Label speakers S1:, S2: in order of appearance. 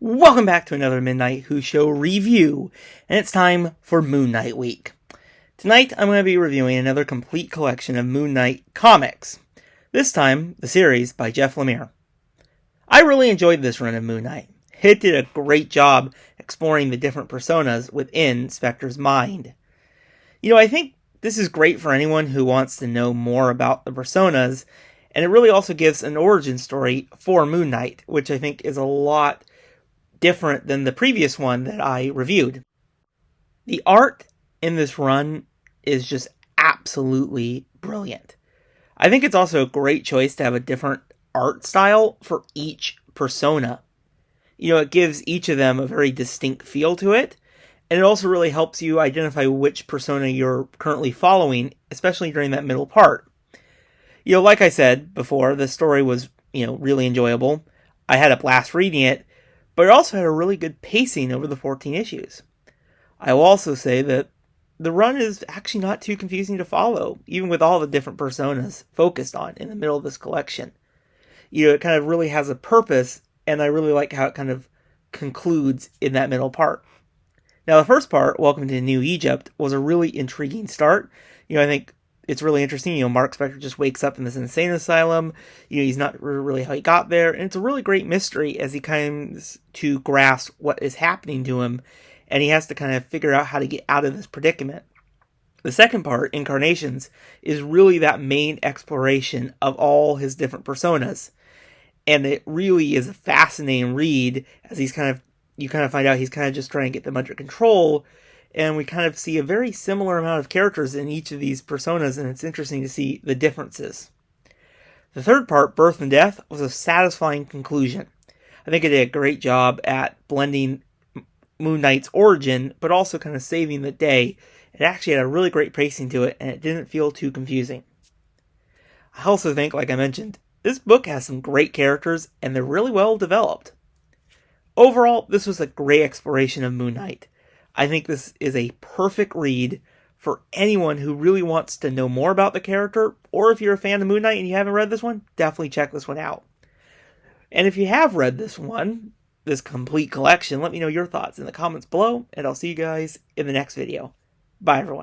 S1: Welcome back to another Midnight Who Show review, and it's time for Moon Knight Week. Tonight I'm going to be reviewing another complete collection of Moon Knight comics, this time the series by Jeff Lemire. I really enjoyed this run of Moon Knight. It did a great job exploring the different personas within Spectre's mind. I think this is great for anyone who wants to know more about the personas, and it really also gives an origin story for Moon Knight, which I think is a lot different than the previous one that I reviewed. The art in this run is just absolutely brilliant. I think it's also a great choice to have a different art style for each persona. It gives each of them a very distinct feel to it, and it also really helps you identify which persona you're currently following, especially during that middle part. Like I said before, the story was, really enjoyable. I had a blast reading it, but it also had a really good pacing over the 14 issues. I will also say that the run is actually not too confusing to follow, even with all the different personas focused on in the middle of this collection. It kind of really has a purpose, and I really like how it kind of concludes in that middle part. Now, the first part, Welcome to New Egypt, was a really intriguing start. I think it's really interesting. Mark Spector just wakes up in this insane asylum. He's not really how he got there. And it's a really great mystery as he comes to grasp what is happening to him. And he has to kind of figure out how to get out of this predicament. The second part, Incarnations, is really that main exploration of all his different personas. And it really is a fascinating read as you kind of find out he's kind of just trying to get them under control. And we kind of see a very similar amount of characters in each of these personas, and it's interesting to see the differences. The third part, Birth and Death, was a satisfying conclusion. I think it did a great job at blending Moon Knight's origin, but also kind of saving the day. It actually had a really great pacing to it, and it didn't feel too confusing. I also think, like I mentioned, this book has some great characters, and they're really well developed. Overall, this was a great exploration of Moon Knight. I think this is a perfect read for anyone who really wants to know more about the character, or if you're a fan of Moon Knight and you haven't read this one, definitely check this one out. And if you have read this one, this complete collection, let me know your thoughts in the comments below, and I'll see you guys in the next video. Bye, everyone.